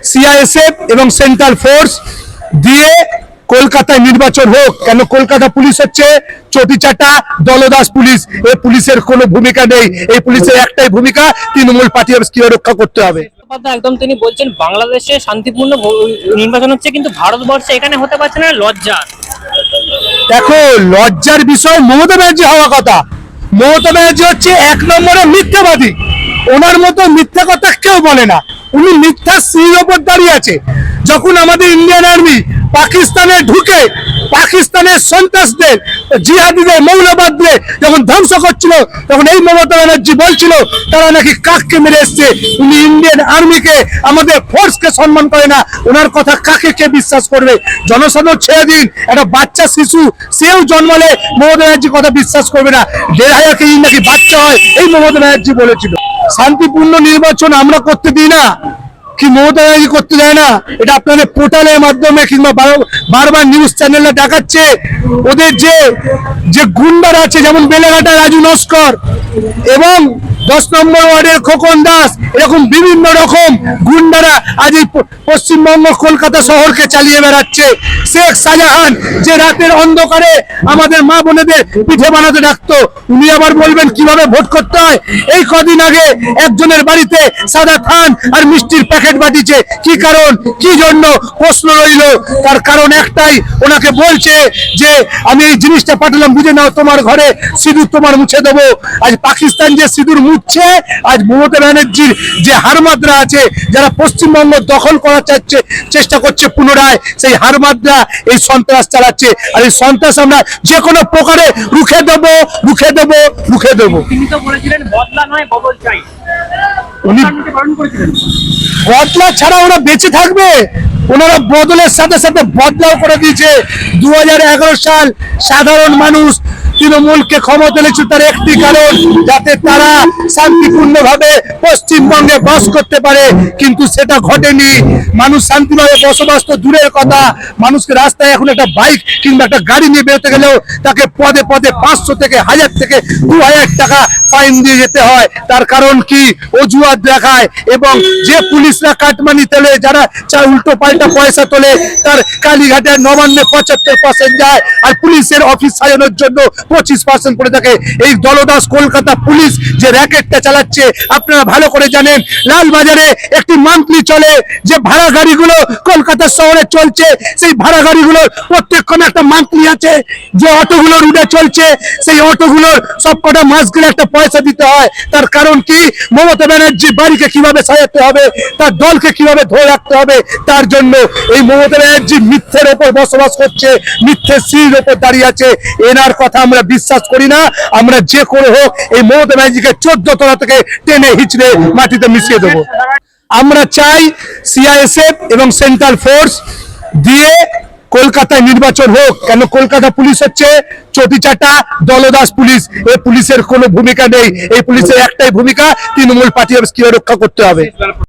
CISF এবং central force দিয়ে কলকাতায় নির্বাচন হোক। কেন কলকাতা পুলিশ হচ্ছে চটিচাটা দলদাস পুলিশ। এই পুলিশের কোনো ভূমিকা নেই, এই পুলিশের একটাই ভূমিকা তৃণমূল পার্টি কিভাবে রক্ষা করতে হবে। একদম তিনি বলছেন বাংলাদেশে শান্তিপূর্ণ নির্বাচন হচ্ছে, কিন্তু ভারতবর্ষে এখানে হতে পারছে না, লজ্জা। দেখো, লজ্জার বিষয় মমতা ব্যানার্জি হওয়া কথা। মমতা ব্যানার্জি হচ্ছে এক নম্বরে মিথ্যাবাদী। ওনার মতো মিথ্যা কথা কেউ বলে না। উনি মিথ্যা সিঁড়ির ওপর দাঁড়িয়ে আছে। যখন আমাদের ইন্ডিয়ান আর্মি পাকিস্তানে ঢুকে পাকিস্তানের সন্ত্রাসদের, জিহাদিদের, মৌলবাদদের যখন ধ্বংস করছিল, তখন এই মমতা ব্যানার্জি বলছিল তারা নাকি কাককে মেরে এসছে। উনি ইন্ডিয়ান আর্মিকে, আমাদের ফোর্সকে সম্মান করে না। ওনার কথা কাকে কে বিশ্বাস করবে? জনসাধারণ ছেড়ে দিন, একটা বাচ্চা শিশু সেও জন্মালে মমতা ব্যানার্জির কথা বিশ্বাস করবে না। 1,500 কেজি নাকি বাচ্চা হয়, এই মমতা ব্যানার্জি বলেছিল। শান্তিপূর্ণ নির্বাচন আমরা করতে দিই না, কি মমতা ব্যানার্জি করতে দেয় না? এটা আপনাদের পোর্টালের মাধ্যমে কিংবা বারবার নিউজ চ্যানেলে দেখাচ্ছে। ওদের যে গুন্ডারা আছে, যেমন বেলেঘাটা রাজু নস্কর এবং 10 নম্বর ওয়ার্ডের খোকন দাস, এরকম বিভিন্ন রকম গুন্ডারা আজ এই পশ্চিমবঙ্গ কলকাতা শহরকে চালিয়ে বেড়াচ্ছে। শেখ শাহজাহান যে রাতের অন্ধকারে আমাদের মা বোনেদের পিঠে বানাতে ডাকতো, উনি আবার বলবেন কিভাবে ভোট করতে হয়। এই কদিন আগে একজনের বাড়িতে সাদা থান আর মিষ্টির প্যাকেট বাটিছে। কি কারণ, কি জন্য? প্রশ্ন রইল। তার কারণ একটাই, ওনাকে বলছে যে আমি এই জিনিসটা পাঠালাম, বুঝে নাও, তোমার ঘরে সিঁদুর তোমার মুছে দেবো। আজ পাকিস্তান যে সিঁদুর মুছছে, আজ মমতা ব্যানার্জির যে হারমাদরা আছে, যারা পশ্চিমবঙ্গ দখল করার চেষ্টা করছে পুনরায়, সেই হারমাদরা এই সন্ত্রাস চালাচ্ছে। আর এই সন্ত্রাস আমরা যে কোনো প্রকারে রুখে দেবো, রুখে দেবো, রুখে দেবো। তিনি তো বলেছিলেন বদলা নয় বদল চাই। উনি বদলা ছাড়া ওরা বেঁচে থাকবে? ওনারা বদলের সাথে সাথে বদলাও করে দিয়েছে। 2011 সাল সাধারণ মানুষ তৃণমূলকে ক্ষমতা এনেছে তার একটি কারণ, যাতে তারা শান্তিপূর্ণভাবে পশ্চিমবঙ্গে বাস করতে পারে, কিন্তু সেটা ঘটেনি। মানুষ শান্তিভাবে বসবাস তো দূরের কথা, মানুষকে রাস্তায় এখন একটা বাইক কিংবা একটা গাড়ি নিয়ে বেরোতে গেলেও তাকে পদে পদে 500 থেকে 1000 থেকে 2000 টাকা ফাইন দিয়ে যেতে হয়। তার কারণ কি? অজুহাত দেখায়। এবং যে পুলিশরা কাটমানি তোলে, যারা উল্টো পাল্টা পয়সা তোলে, তার কালীঘাটের নবান্নে 75% যায়, আর পুলিশের অফিস সাজানোর জন্য 25% পড়ে থাকে। এই দলদাস কলকাতা পুলিশ যে র্যাকেটটা চালাচ্ছে আপনারা ভালো করে জানেন। লালবাজারে একটি মান্থলি চলে, যে ভাড়া গাড়িগুলো কলকাতা শহরে চলছে, সেই ভাড়া গাড়িগুলোর প্রত্যেকক্ষণে একটা মান্থলি আছে। যে অটোগুলো রুটে চলছে, সেই অটোগুলোর সবকটা মাস গেলে একটা পয়সা দিতে হয়। তার কারণ কি? মমতা ব্যানার্জি বাড়িকে কিভাবে সাজাতে হবে, তার দলকে কিভাবে ধরে রাখতে হবে, তার জন্য এই মমতা ব্যানার্জি মিথ্যের ওপর বসবাস করছে, মিথ্যের সিঁড়ির ওপর দাঁড়িয়ে আছে। এনার কথা আমরা বিশ্বাস করি না। আমরা যে করে হোক এই মমতা ব্যানার্জিকে 14 তলা থেকে টেনে হিচড়ে মাটিতে মিশিয়ে দেবো। আমরা চাই সিআইএসএফ এবং সেন্ট্রাল ফোর্স দিয়ে কলকাতায় নির্বাচন হোক। কেন কলকাতা পুলিশ হচ্ছে চটিচাটা দলদাস পুলিশ। এই পুলিশের কোনো ভূমিকা নেই, এই পুলিশের একটাই ভূমিকা তৃণমূল পার্টি কিভাবে রক্ষা করতে হবে।